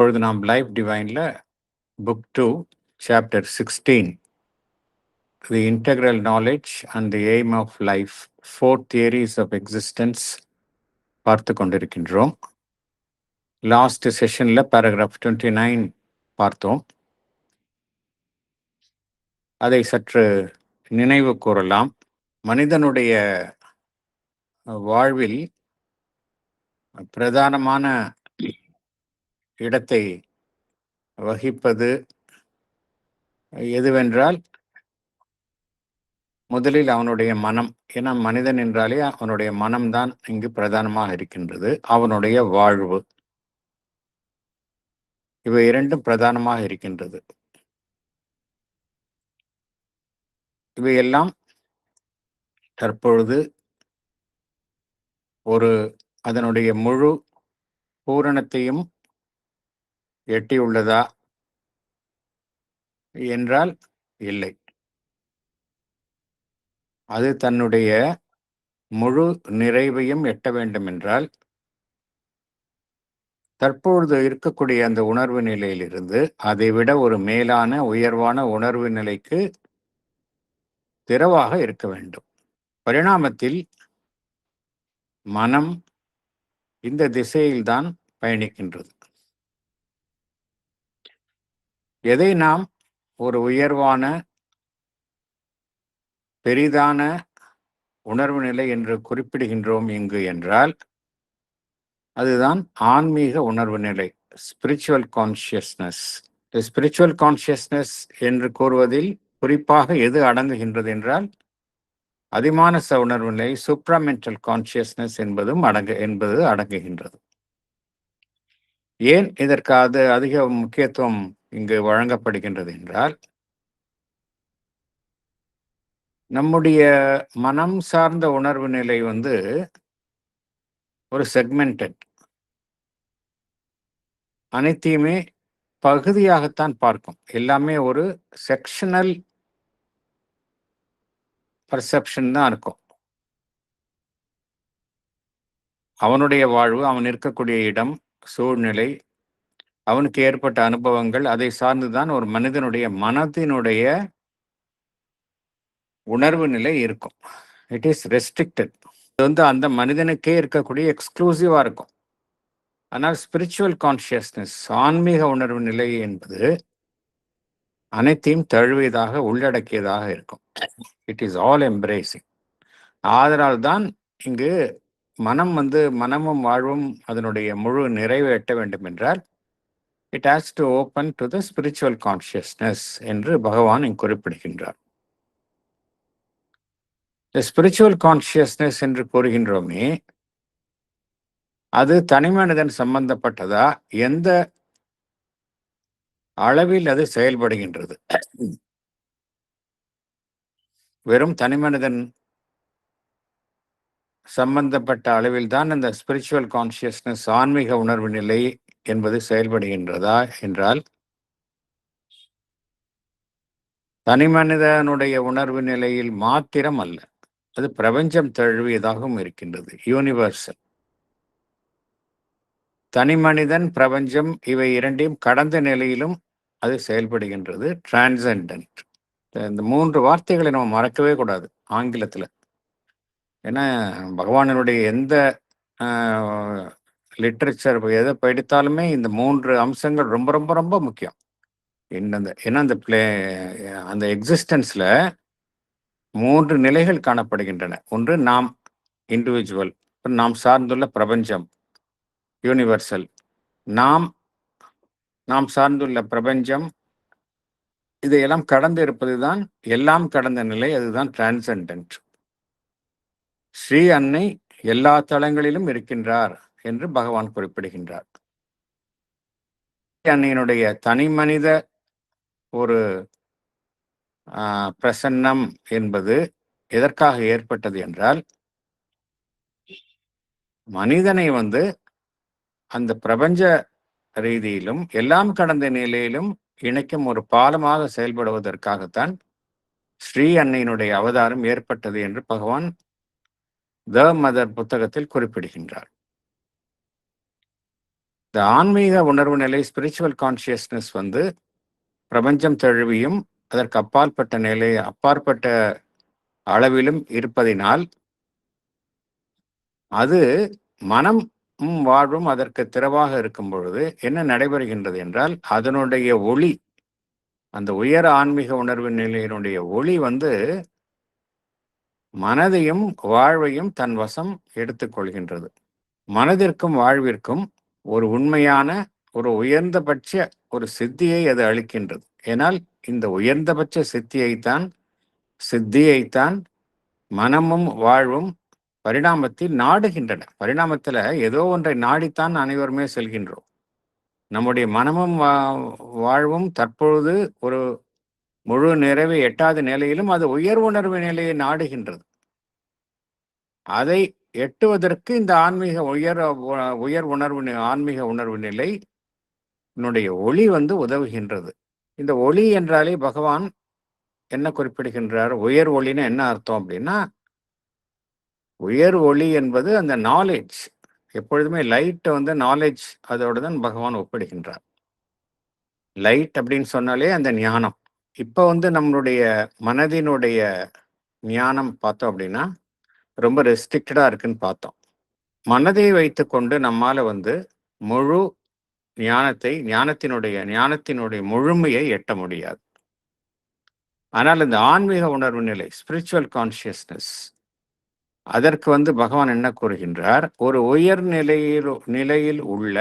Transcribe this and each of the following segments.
இப்பொழுது நாம் லைஃப் டிவைன்ல book 2 chapter 16 the integral knowledge and the aim of life 4 theories of existence பார்த்து கொண்டிருக்கின்றோம். லாஸ்ட் செஷன்ல பேராகிராஃப் 29 பார்த்தோம். அதை சற்று நினைவு கூறலாம். மனிதனுடைய வாழ்வில் பிரதானமான இடத்தை வகிப்பது எதுவென்றால் முதலில் அவனுடைய மனம். ஏன்னா மனிதன் என்றாலே அவனுடைய மனம்தான் இங்கு பிரதானமாக இருக்கின்றது. அவனுடைய வாழ்வு, இவை இரண்டும் பிரதானமாக இருக்கின்றது. இவையெல்லாம் தற்பொழுது அதனுடைய முழு பூரணத்தையும் எட்டியுள்ளதா என்றால் இல்லை. அது தன்னுடைய முழு நிறைவையும் எட்ட வேண்டும் என்றால் தற்பொழுது இருக்கக்கூடிய அந்த உணர்வு நிலையிலிருந்து அதைவிட ஒரு மேலான உயர்வான உணர்வு நிலைக்கு திறவாக இருக்க வேண்டும். பரிணாமத்தில் மனம் இந்த திசையில்தான் பயணிக்கின்றது. எதை நாம் ஒரு உயர்வான பெரிதான உணர்வு நிலை என்று குறிப்பிடுகின்றோம் இங்கு என்றால் அதுதான் ஆன்மீக உணர்வு நிலை, ஸ்பிரிச்சுவல் கான்சியஸ்னஸ். ஸ்பிரிச்சுவல் கான்சியஸ்னஸ் என்று கூறுவதில் குறிப்பாக எது அடங்குகின்றது என்றால் அதிமானச உணர்வு நிலை, சூப்ராமென்டல் கான்சியஸ்னஸ் என்பது அடங்குகின்றது. ஏன் இதற்கு அதிக முக்கியத்துவம் இங்கு வழங்கப்படுகின்றது என்றால் நம்முடைய மனம் சார்ந்த உணர்வு நிலை ஒரு செக்மெண்டட், அனைத்தையுமே பகுதியாகத்தான் பார்க்கும். எல்லாமே ஒரு செக்ஷனல் பர்செப்ஷன் தான் இருக்கும். அவனுடைய வாழ்வு, அவன் இருக்கக்கூடிய இடம், சூழ்நிலை, அவனுக்கு ஏற்பட்ட அனுபவங்கள், அதை சார்ந்துதான் ஒரு மனிதனுடைய மனத்தினுடைய உணர்வு நிலை இருக்கும். It is restricted. இது அந்த மனிதனுக்கே இருக்கக்கூடிய எக்ஸ்க்ளூசிவா இருக்கும். ஆனால் ஸ்பிரிச்சுவல் கான்சியஸ்னஸ், ஆன்மீக உணர்வு நிலை என்பது அனைத்தையும் தழுவியதாக, உள்ளடக்கியதாக இருக்கும். It is all embracing. ஆதலால் தான் இங்கு மனமும் வாழ்வும் அதனுடைய முழு நிறைவை எட்ட வேண்டும் என்றால் it has to open to the spiritual consciousness என்று பகவான் இங்கு குறிப்பிடுகின்றார். ஸ்பிரிச்சுவல் கான்சியஸ்னஸ் என்று கூறுகின்றோமே, அது தனிமனிதன் சம்பந்தப்பட்டதா, எந்த அளவில் அது செயல்படுகின்றது? வெறும் தனிமனிதன் சம்பந்தப்பட்ட அளவில் தான் அந்த ஸ்பிரிச்சுவல் கான்சியஸ்னஸ், ஆன்மீக உணர்வு நிலை என்பது செயல்படுகின்றதா என்றால் தனிமனிதனுடைய உணர்வு நிலையில் மாத்திரம் அல்ல, அது பிரபஞ்சம் தழுவியதாகவும் இருக்கின்றது, யூனிவர்சல். தனிமனிதன், பிரபஞ்சம் இவை இரண்டையும் கடந்த நிலையிலும் அது செயல்படுகின்றது, டிரான்செண்டன்ட். இந்த 3 வார்த்தைகளை நம்ம மறக்கவே கூடாது ஆங்கிலத்தில். ஏன்னா பகவானுடைய எந்த லிட்ரேச்சர் எதை படித்தாலுமே இந்த 3 அம்சங்கள் ரொம்ப ரொம்ப ரொம்ப முக்கியம். ஏன்னா அந்த எக்ஸிஸ்டன்ஸ்ல 3 நிலைகள் காணப்படுகின்றன. ஒன்று நாம் இண்டிவிஜுவல், நாம் சார்ந்துள்ள பிரபஞ்சம் யூனிவர்சல், நாம் சார்ந்துள்ள பிரபஞ்சம், இதையெல்லாம் கடந்து இருப்பதுதான் எல்லாம் கடந்த நிலை, அதுதான் டிரான்செண்டன்ட். ஸ்ரீ அன்னை எல்லா தளங்களிலும் இருக்கின்றார் என்று பகவான் குறிப்பிடுகின்றார். அன்னையினுடைய தனி மனித ஒரு பிரசன்னம் என்பது எதற்காக ஏற்பட்டது என்றால் மனிதனை அந்த பிரபஞ்ச ரீதியிலும் எல்லாம் கடந்த நிலையிலும் இணைக்கும் ஒரு பாலமாக செயல்படுவதற்காகத்தான் ஸ்ரீ அன்னையினுடைய அவதாரம் ஏற்பட்டது என்று பகவான் த மதர் புத்தகத்தில் குறிப்பிடுகின்றார். இந்த ஆன்மீக உணர்வு நிலை, ஸ்பிரிச்சுவல் கான்சியஸ்னஸ் வந்து பிரபஞ்சம் தழுவியும் அதற்கு அப்பாற்பட்ட அளவிலும் இருப்பதினால் அது மனம் வாழ்வும் அதற்கு திறவாக இருக்கும் பொழுது என்ன நடைபெறுகின்றது என்றால், அதனுடைய ஒளி, அந்த உயர் ஆன்மீக உணர்வு நிலையினுடைய ஒளி வந்து மனதையும் வாழ்வையும் தன் வசம் எடுத்துக்கொள்கின்றது. மனதிற்கும் வாழ்விற்கும் ஒரு உண்மையான, ஒரு உயர்ந்தபட்ச ஒரு சித்தியை அது அளிக்கின்றது. ஏனால் இந்த உயர்ந்தபட்ச சித்தியைத்தான் மனமும் வாழ்வும் பரிணாமத்தில் நாடுகின்றன. பரிணாமத்துல ஏதோ ஒன்றை நாடித்தான் அனைவருமே செல்கின்றோம். நம்முடைய மனமும் வாழ்வும் தற்பொழுது ஒரு முழு நிறைவை எட்டாத நிலையிலும் அது உயர் உணர்வு நிலையை நாடுகின்றது. அதை எட்டுவதற்கு இந்த உயர் உணர்வு ஆன்மீக உணர்வு நிலை ஒளி வந்து உதவுகின்றது. இந்த ஒளி என்றாலே பகவான் என்ன குறிப்பிடுகின்றார்? உயர் ஒளின்னு என்ன அர்த்தம் அப்படின்னா, உயர் ஒளி என்பது அந்த நாலேஜ். எப்பொழுதுமே லைட் வந்து நாலேஜ், அதோடு தான் பகவான் ஒப்பிடுகின்றார். லைட் அப்படின்னு சொன்னாலே அந்த ஞானம். இப்போ வந்து நம்மளுடைய மனதினுடைய ஞானம் பார்த்தோம் அப்படின்னா ரொம்ப ரெஸ்ட்ரிக்டடா இருக்குன்னு பார்த்தோம். மனதை வைத்துக்கொண்டு நம்மால வந்து முழு ஞானத்தினுடைய முழுமையை எட்ட முடியாது. ஆனால் இந்த ஆன்மீக உணர்வு நிலை, ஸ்பிரிச்சுவல் கான்சியஸ்னஸ், அதற்கு வந்து பகவான் என்ன கூறுகின்றார்? ஒரு உயர் நிலையில் உள்ள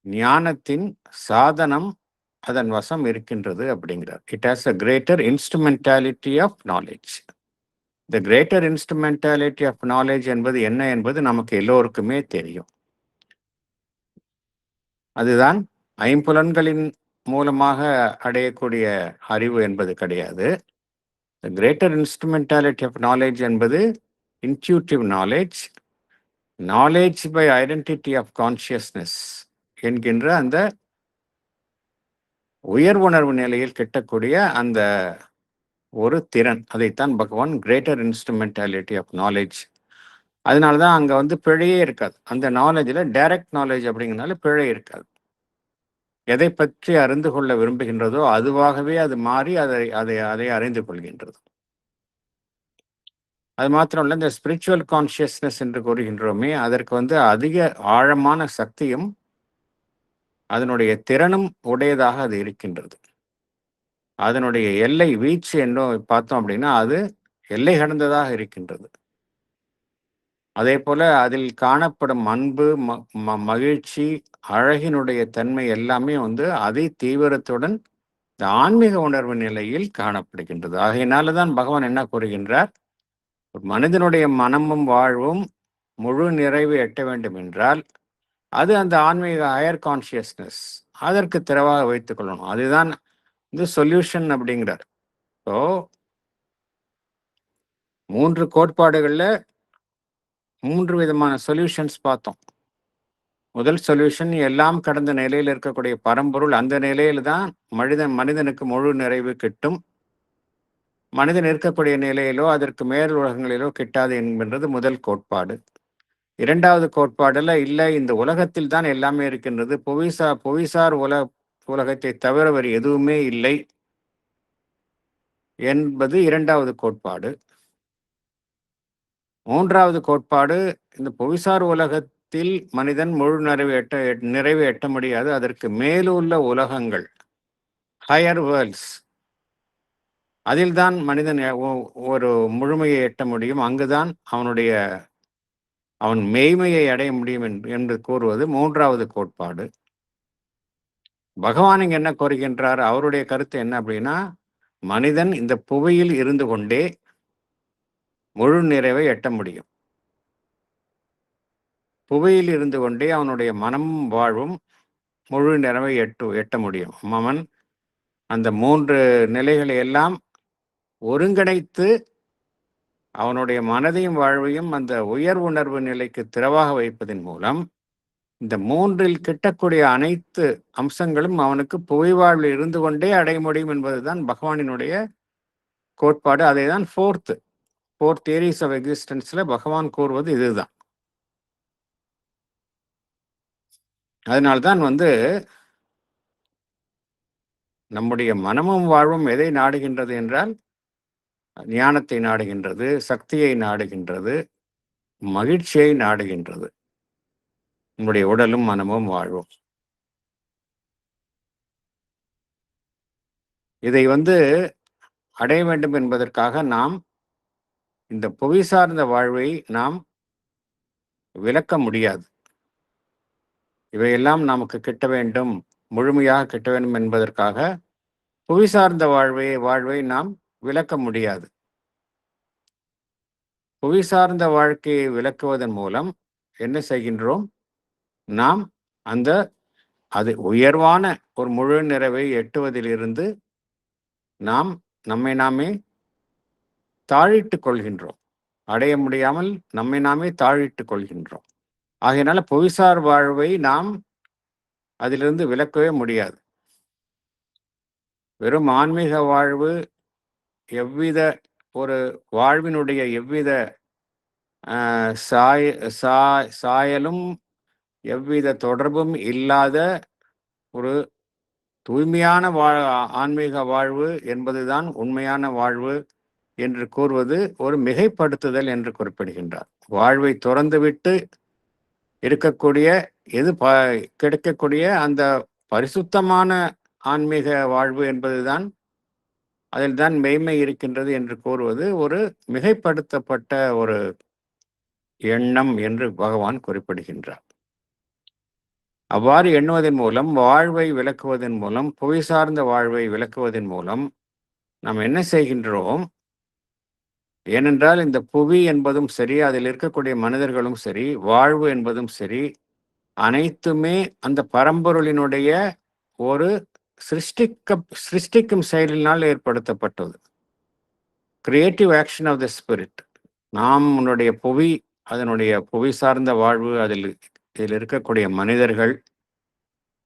ஞானத்தின் சாதனம் அதன் வசம் இருக்கின்றது அப்படிங்கிறார். It has a greater instrumentality of knowledge. இந்த கிரேட்டர் இன்ஸ்ட்ருமெண்டாலிட்டி ஆஃப் நாலேஜ் என்பது என்ன என்பது நமக்கு எல்லோருக்குமே தெரியும். அதுதான் ஐம்புலன்களின் மூலமாக அடையக்கூடிய அறிவு என்பது கிடையாது. The greater instrumentality of knowledge என்பது intuitive knowledge by identity of consciousness என்கின்ற அந்த உயர் உணர்வு நிலையில் கிட்டக்கூடிய அந்த ஒரு திறன், அதைத்தான் பகவான் கிரேட்டர் இன்ஸ்ட்ருமெண்டாலிட்டி ஆஃப் நாலேஜ். அதனாலதான் அங்க வந்து பிழையே இருக்காது. அந்த நாலேஜ்ல டைரக்ட் நாலேஜ் அப்படிங்கிறதுனால பிழை இருக்காது. எதை பற்றி அறிந்து கொள்ள விரும்புகின்றதோ அதுவாகவே அது மாறி அதை அறிந்து கொள்கின்றது. அது மாத்திரம் இல்ல, இந்த ஸ்பிரிச்சுவல் கான்சியஸ்னஸ் என்று கூறுகின்றோமே, அதற்கு வந்து அதிக ஆழமான சக்தியும் அதனுடைய திறனும் உடையதாக அது இருக்கின்றது. அதனுடைய எல்லை வீச்சு என்று பார்த்தோம் அப்படின்னா அது எல்லை கடந்ததாக இருக்கின்றது. அதே போல அதில் காணப்படும் அன்பு, மகிழ்ச்சி, அழகினுடைய தன்மை எல்லாமே வந்து அதி தீவிரத்துடன் இந்த ஆன்மீக உணர்வு நிலையில் காணப்படுகின்றது. ஆகையினாலதான் பகவான் என்ன கூறுகின்றார்? மனிதனுடைய மனமும் வாழ்வும் முழு நிறைவு எட்ட வேண்டும் என்றால் அது அந்த ஆன்மீக ஹையர் கான்சியஸ்னஸ் அதற்கு திறவாக வைத்துக் கொள்ளணும். அதுதான் இந்த சொல்யூஷன் அப்படிங்கிறார். ஸோ 3 கோட்பாடுகள்ல 3 விதமான சொல்யூஷன்ஸ் பார்த்தோம். முதல் சொல்யூஷன், எல்லாம் கடந்த நிலையில் இருக்கக்கூடிய பரம்பொருள், அந்த நிலையில தான் மனிதனுக்கு முழு நிறைவு கிட்டும். மனிதன் இருக்கக்கூடிய நிலையிலோ அதற்கு மேல் உலகங்களிலோ கிட்டாது என்கின்றது முதல் கோட்பாடு. இரண்டாவது கோட்பாடுல இல்லை, இந்த உலகத்தில் தான் எல்லாமே இருக்கின்றது, புவிசார் உலகத்தை தவிர வேறு எதுவுமே இல்லை என்பது இரண்டாவது கோட்பாடு. மூன்றாவது கோட்பாடு, இந்த புவிசார் உலகத்தில் மனிதன் முழு நிறைவு எட்ட முடியாது, அதற்கு மேலுள்ள உலகங்கள், ஹையர் வேர்ல்ட்ஸ், அதில்தான் மனிதன் ஒரு முழுமையை எட்ட முடியும், அங்குதான் அவன் மெய்மையை அடைய முடியும் என்று கூறுவது மூன்றாவது கோட்பாடு. பகவான் இங்க என்ன கோருகின்றார்? அவருடைய கருத்து என்ன அப்படின்னா, மனிதன் இந்த புவியில் இருந்து கொண்டே முழு நிறைவை எட்ட முடியும். புவியில் இருந்து கொண்டே அவனுடைய மனமும் வாழ்வும் முழு நிறைவை எட்ட முடியும். அவன் அந்த 3 நிலைகளை எல்லாம் ஒருங்கிணைத்து அவனுடைய மனதையும் வாழ்வையும் அந்த உயர் உணர்வு நிலைக்கு திறவாக வைப்பதன் மூலம் இந்த 3இல் கிட்டக்கூடிய அனைத்து அம்சங்களும் அவனுக்கு புவி வாழ்வில் இருந்து கொண்டே அடைய முடியும் என்பதுதான் பகவானினுடைய கோட்பாடு. அதை தான் ஃபோர்த் தியரிஸ் ஆஃப் எக்ஸிஸ்டன்ஸ்ல பகவான் கூறுவது இதுதான். அதனால்தான் நம்முடைய மனமும் வாழ்வும் எதை நாடுகின்றது என்றால் ஞானத்தை நாடுகின்றது, சக்தியை நாடுகின்றது, மகிழ்ச்சியை நாடுகின்றது. நம்முடைய உடலும் மனமும் வாழ்வும் இதை அடைய வேண்டும் என்பதற்காக நாம் இந்த புவி சார்ந்த வாழ்வை நாம் விலக்க முடியாது. இவையெல்லாம் நமக்கு கிட்ட வேண்டும், முழுமையாக கிட்ட வேண்டும் என்பதற்காக புவி சார்ந்த வாழ்வை நாம் விலக்க முடியாது. புவி சார்ந்த வாழ்க்கையை விலக்குவதன் மூலம் என்ன செய்கின்றோம்? நாம் அது உயர்வான ஒரு முழு நிறைவை எட்டுவதிலிருந்து நாம் நம்மை நாமே தாழிட்டுக் கொள்கின்றோம். அடைய முடியாமல் நம்மை நாமே தாழிட்டுக் கொள்கின்றோம். ஆகையினால புவிசார் வாழ்வை நாம் அதிலிருந்து விலக்கவே முடியாது. வெறும் ஆன்மீக வாழ்வு எவ்வித ஒரு வாழ்வினுடைய எவ்வித சாயலும் எவ்வித தொடர்பும் இல்லாத ஒரு தூய்மையான ஆன்மீக வாழ்வு என்பதுதான் உண்மையான வாழ்வு என்று கூறுவது ஒரு மிகைப்படுத்துதல் என்று குறிப்பிடுகின்றார். வாழ்வை துறந்துவிட்டு இருக்கக்கூடிய கிடைக்கக்கூடிய அந்த பரிசுத்தமான ஆன்மீக வாழ்வு என்பதுதான் அதில் தான் மெய்மை இருக்கின்றது என்று கூறுவது ஒரு மிகைப்படுத்தப்பட்ட ஒரு எண்ணம் என்று பகவான் குறிப்பிடுகின்றார். அவ்வாறு எண்ணுவதன் மூலம், வாழ்வை விளக்குவதன் மூலம், புவி சார்ந்த வாழ்வை விளக்குவதன் மூலம் நாம் என்ன செய்கின்றோம்? ஏனென்றால் இந்த புவி என்பதும் சரி, அதில் இருக்கக்கூடிய மனிதர்களும் சரி, வாழ்வு என்பதும் சரி, அனைத்துமே அந்த பரம்பொருளினுடைய ஒரு சிருஷ்டிக்கும் செயலினால் ஏற்படுத்தப்பட்டது. Creative action of the spirit. நாம் உன்னுடைய புவி, அதனுடைய புவி சார்ந்த வாழ்வு, இதில் இருக்கக்கூடிய மனிதர்கள்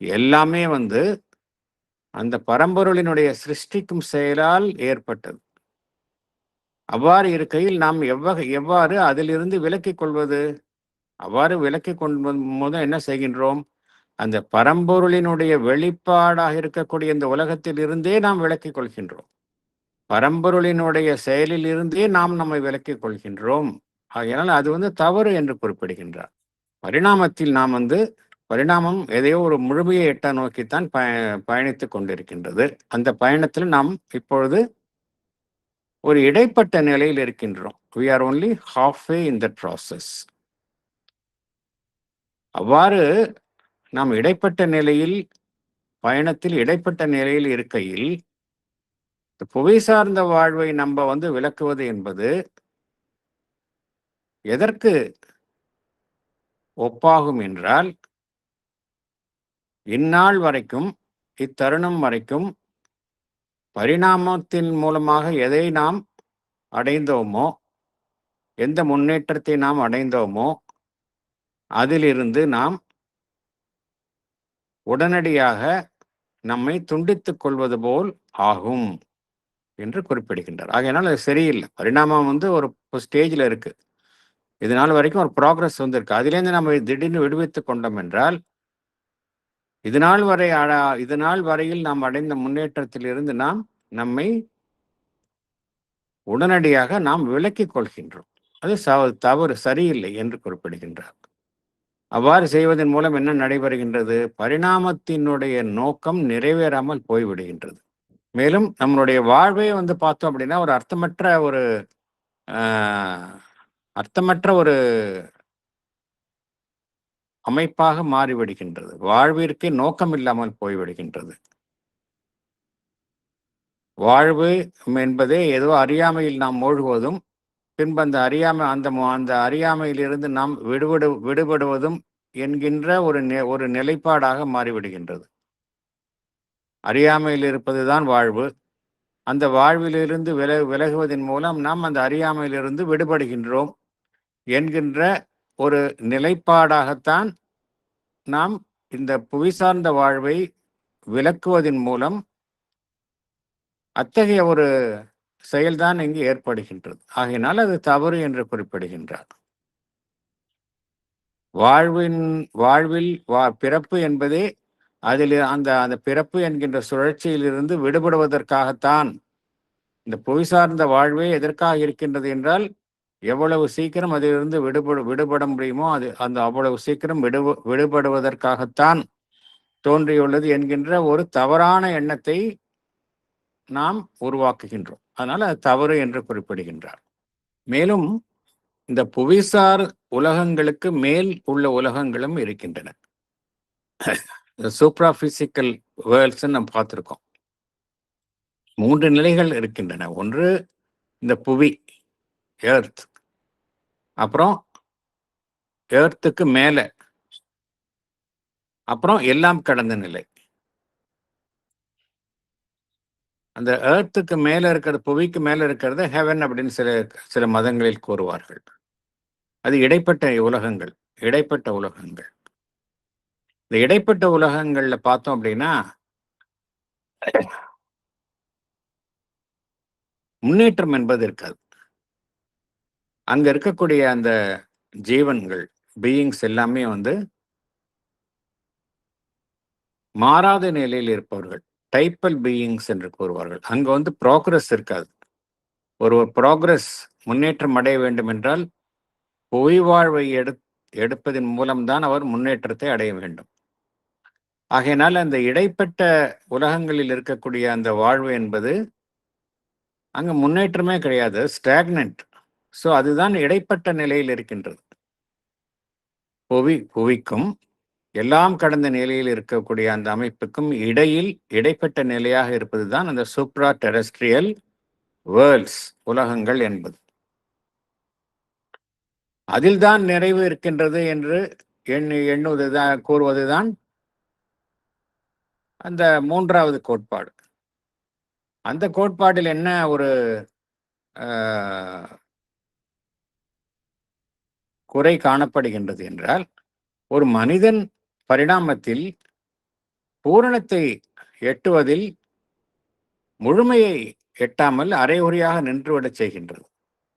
எல்லாமே அந்த பரம்பொருளினுடைய சிருஷ்டிக்கும் செயலால் ஏற்பட்டது. அவ்வாறு இருக்கையில் நாம் எவ்வாறு அதிலிருந்து விலக்கிக் கொள்வது? அவ்வாறு விலக்கிக் கொள்ளும் என்ன செய்கின்றோம்? அந்த பரம்பொருளினுடைய வெளிப்பாடாக இருக்கக்கூடிய இந்த உலகத்தில் இருந்தே நாம் விலக்கிக் கொள்கின்றோம். பரம்பொருளினுடைய செயலில் இருந்தே நாம் நம்மை விலக்கிக் கொள்கின்றோம். ஆகையால் அது தவறு என்று குறிப்பிடுகின்றார். பரிணாமத்தில் நாம் பரிணாமம் எதையோ ஒரு முழுமையை எட்ட நோக்கித்தான் பயணித்துக் கொண்டிருக்கின்றது. அந்த பயணத்தில் நாம் இப்பொழுது ஒரு இடைப்பட்ட நிலையில் இருக்கின்றோம். We are only halfway in that process. அவ்வாறு நாம் பயணத்தில் இடைப்பட்ட நிலையில் இருக்கையில் புவி சார்ந்த வாழ்வை நம்ம விளக்குவது என்பது எதற்கு ஒப்பாகும் என்றால், இந்நாள் வரைக்கும், இத்தருணம் வரைக்கும் பரிணாமத்தின் மூலமாக எதை நாம் அடைந்தோமோ, எந்த முன்னேற்றத்தை நாம் அடைந்தோமோ, அதிலிருந்து நாம் உடனடியாக நம்மை துண்டித்துக் கொள்வது போல் ஆகும் என்று குறிப்பிடுகின்றார். ஆகையினால் அது சரியில்லை. பரிணாமம் ஒரு ஸ்டேஜில் இருக்கு. இதனால் வரைக்கும் ஒரு ப்ராக்ரஸ் வந்திருக்கு. அதிலேருந்து நம்ம திடீர்னு விடுவித்துக் கொண்டோம் என்றால், இதனால் வரையில் நாம் அடைந்த முன்னேற்றத்திலிருந்து நாம் நம்மை உடனடியாக நாம் விலக்கிக் கொள்கின்றோம். அது தவறு, சரியில்லை என்று குறிப்பிடுகின்றார். அவ்வாறு செய்வதன் மூலம் என்ன நடைபெறுகின்றது? பரிணாமத்தினுடைய நோக்கம் நிறைவேறாமல் போய்விடுகின்றது. மேலும் நம்மளுடைய வாழ்வை பார்த்தோம் அப்படின்னா ஒரு அர்த்தமற்ற ஒரு அமைப்பாக மாறிவிடுகின்றது. வாழ்விற்கு நோக்கம் இல்லாமல் போய்விடுகின்றது. வாழ்வு என்பதே ஏதோ அறியாமையில் நாம் மூழ்குவதும், பின்பு அந்த அறியாமையிலிருந்து நாம் விடுபடுவதும் என்கின்ற ஒரு நிலைப்பாடாக மாறிவிடுகின்றது. அறியாமையில் இருப்பதுதான் வாழ்வு. அந்த வாழ்விலிருந்து விலகுவதன் மூலம் நாம் அந்த அறியாமையிலிருந்து விடுபடுகின்றோம் என்கின்ற ஒரு நிலைப்பாடாகத்தான் நாம் இந்த புவி சார்ந்த வாழ்வை விலக்குவதன் மூலம் அத்தகைய ஒரு செயல்தான் இங்கு ஏற்படுகின்றது. ஆகையினால் அது தவறு என்று குறிப்பிடுகின்றார். வாழ்வில் பிறப்பு என்பதே அதில் அந்த அந்த பிறப்பு என்கின்ற சுழற்சியிலிருந்து விடுபடுவதற்காகத்தான். இந்த புவி சார்ந்த வாழ்வே எதற்காக இருக்கின்றது என்றால், எவ்வளவு சீக்கிரம் அதிலிருந்து விடுபட முடியுமோ அந்த அவ்வளவு சீக்கிரம் விடுபடுவதற்காகத்தான் தோன்றியுள்ளது என்கின்ற ஒரு தவறான எண்ணத்தை நாம் உருவாக்குகின்றோம். அதனால அது தவறு என்று குறிப்பிடுகின்றார். மேலும் இந்த புவிசார் உலகங்களுக்கு மேல் உள்ள உலகங்களும் இருக்கின்றன. சூப்ரா பிசிக்கல் வேர்ல்ட்ஸ் நம்ம பார்த்துருக்கோம். 3 நிலைகள் இருக்கின்றன. ஒன்று இந்த புவி, எர்த். அப்புறம் எர்த்துக்கு மேல, அப்புறம் எல்லாம் கடந்த நிலை. அந்த எர்த்துக்கு மேல இருக்கிறது, புவிக்கு மேல இருக்கிறது ஹெவன் அப்படின்னு சில மதங்களில் கூறுவார்கள். அது இடைப்பட்ட உலகங்கள். இந்த இடைப்பட்ட உலகங்கள்ல பார்த்தோம் அப்படின்னா முன்னேற்றம் என்பது இருக்காது. அங்க இருக்கக்கூடிய அந்த ஜீவன்கள், பீயிங்ஸ் எல்லாமே மாறாத நிலையில் இருப்பவர்கள், டைப்பல் பீயிங்ஸ் என்று கூறுவார்கள். அங்க ப்ராக்ரஸ் இருக்காது. ஒரு ப்ராக்ரஸ், முன்னேற்றம் அடைய வேண்டும் என்றால் புவி வாழ்வை எடுப்பதன் மூலம்தான் அவர் முன்னேற்றத்தை அடைய வேண்டும். ஆகையினால் அந்த இடைப்பட்ட உலகங்களில் இருக்கக்கூடிய அந்த வாழ்வு என்பது அங்க முன்னேற்றமே கிடையாது, ஸ்டாக்னன்ட். ஸோ அதுதான் இடைப்பட்ட நிலையில் இருக்கின்றது. புவிக்கும் எல்லாம் கடந்த நிலையில் இருக்கக்கூடிய அந்த அமைப்புக்கும் இடைப்பட்ட நிலையாக இருப்பது தான் அந்த சூப்ரா டெரஸ்ட்ரியல் வேர்ல்ட்ஸ், உலகங்கள் என்பது. அதில்தான் நிறைவு இருக்கின்றது என்று கூறுவதுதான் அந்த 3வது கோட்பாடு. அந்த கோட்பாட்டில் என்ன ஒரு குறை காணப்படுகின்றது என்றால், ஒரு மனிதன் பரிணாமத்தில் பூரணத்தை எட்டுவதில் முழுமையை எட்டாமல் அரைகுறையாக நின்றுவிடச் செய்கின்றது.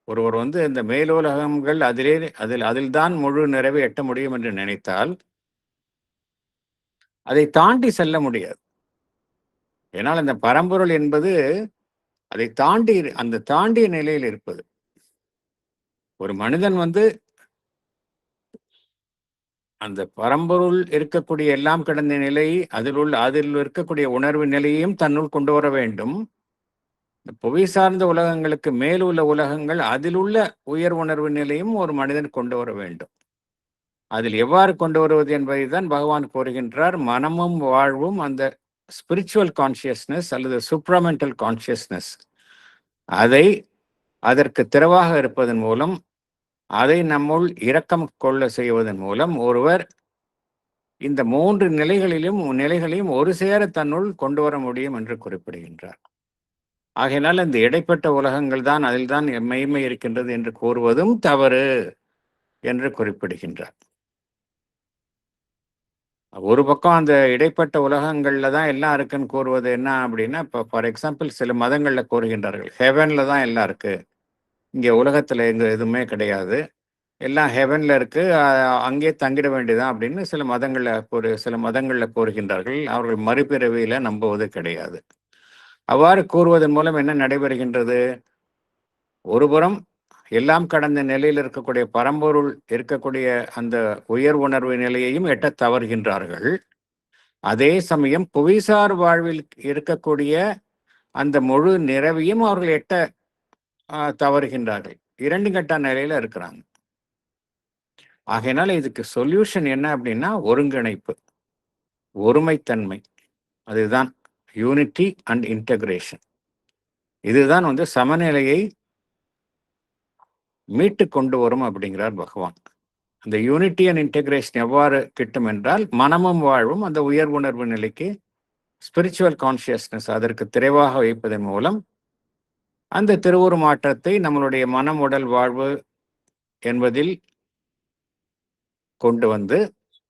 ஒருவர் இந்த மேலுலகங்கள் அதில்தான் முழு நிறைவை எட்ட முடியும் என்று நினைத்தால் அதை தாண்டி செல்ல முடியாது. ஏனால் அந்த பரம்பொருள் என்பது அதை தாண்டி, அந்த தாண்டிய நிலையில் இருப்பது. ஒரு மனிதன் அந்த பரம்பொருள் இருக்கக்கூடிய எல்லாம் கடந்த நிலை, அதில் இருக்கக்கூடிய உணர்வு நிலையையும் தன்னுள் கொண்டு வர வேண்டும். புவி சார்ந்த உலகங்களுக்கு மேலுள்ள உலகங்கள், அதில் உள்ள உயர் உணர்வு நிலையும் ஒரு மனிதன் கொண்டு வர வேண்டும். அதில் எவ்வாறு கொண்டு வருவது என்பதை தான் பகவான் கூறுகின்றார். மனமும் வாழ்வும் அந்த ஸ்பிரிச்சுவல் கான்சியஸ்னஸ் அல்லது சூப்ராமெண்டல் கான்சியஸ்னஸ், அதற்கு திறவாக இருப்பதன் மூலம், அதை நம்முள் இரக்கம் கொள்ள செய்வதன் மூலம் ஒருவர் இந்த 3 நிலைகளையும் ஒரு சேர தன்னுள் கொண்டு வர முடியும் என்று குறிப்பிடுகின்றார். ஆகையினால் இந்த இடைப்பட்ட உலகங்கள் தான், அதில் தான் மெய்மை இருக்கின்றது என்று கூறுவதும் தவறு என்று குறிப்பிடுகின்றார். ஒரு பக்கம் அந்த இடைப்பட்ட உலகங்கள்ல தான் எல்லாம் இருக்குன்னு கூறுவது என்ன அப்படின்னா, இப்போ ஃபார் எக்ஸாம்பிள் சில மதங்கள்ல கூறுகின்றார்கள், ஹெவன்ல தான் எல்லாம் இருக்கு, இங்கே உலகத்துல எதுவுமே கிடையாது, எல்லாம் ஹெவன்ல இருக்கு, அங்கே தங்கிட வேண்டியதான் அப்படின்னு சில மதங்கள்ல கூறுகின்றார்கள். அவர்கள் மறுபிறவியில நம்புவது கிடையாது. அவ்வாறு கூறுவதன் மூலம் என்ன நடைபெறுகின்றது? ஒருபுறம் எல்லாம் கடந்த நிலையில் இருக்கக்கூடிய பரம்பொருள் இருக்கக்கூடிய அந்த உயர் உணர்வு நிலையையும் எட்ட தவறுகின்றார்கள். அதே சமயம் புவிசார் வாழ்வில் இருக்கக்கூடிய அந்த முழு நிறைவையும் அவர்கள் எட்ட தவறுகின்றார்கள். 2 கட்ட நிலையில இருக்கிறாங்க. ஆகையினால இதுக்கு சொல்யூஷன் என்ன அப்படின்னா, ஒருங்கிணைப்பு, ஒருமைத்தன்மை. அதுதான் யூனிட்டி அண்ட் இன்டகிரேஷன். இதுதான் சமநிலையை மீட்டு கொண்டு வரும் அப்படிங்கிறார் பகவான். அந்த யூனிட்டி அண்ட் இன்டகிரேஷன் எவ்வாறு கிட்டும் என்றால், மனமும் வாழ்வும் அந்த உயர் உணர்வு நிலைக்கு, ஸ்பிரிச்சுவல் கான்சியஸ்னஸ் அதற்கு திரைவாக வைப்பதன் மூலம் அந்த திருவுரு மாற்றத்தை நம்மளுடைய மனம், உடல், வாழ்வு என்பதில் கொண்டு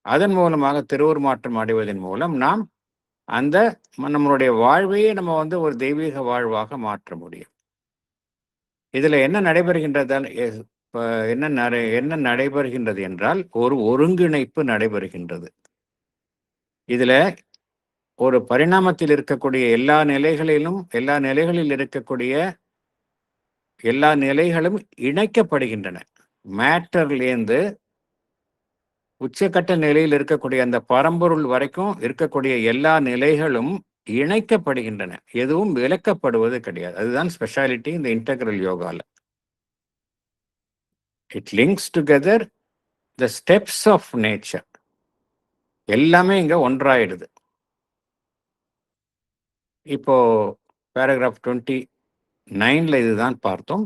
அதன் மூலமாக திருவுரு மாற்றம் அடைவதன் மூலம் நாம் அந்த நம்மளுடைய வாழ்வையே நம்ம ஒரு தெய்வீக வாழ்வாக மாற்ற முடியும். இதுல என்ன நடைபெறுகின்றது? இப்ப என்ன நடைபெறுகின்றது என்றால், ஒரு ஒருங்கிணைப்பு நடைபெறுகின்றது. இதுல ஒரு பரிணாமத்தில் இருக்கக்கூடிய எல்லா நிலைகளில் இருக்கக்கூடிய எல்லா நிலைகளும் இணைக்கப்படுகின்றன. மேட்டர்லேருந்து உச்சக்கட்ட நிலையில் இருக்கக்கூடிய அந்த பரம்பொருள் வரைக்கும் இருக்கக்கூடிய எல்லா நிலைகளும் இணைக்கப்படுகின்றன. எதுவும் விலக்கப்படுவது கிடையாது. அதுதான் ஸ்பெஷாலிட்டி இந்த இன்டெக்ரல் யோகால. It links together the steps of nature. எல்லாமே இங்க ஒன்றாயிடுது. இப்போ பேராகிராஃப் 29ல இதுதான் பார்த்தோம்.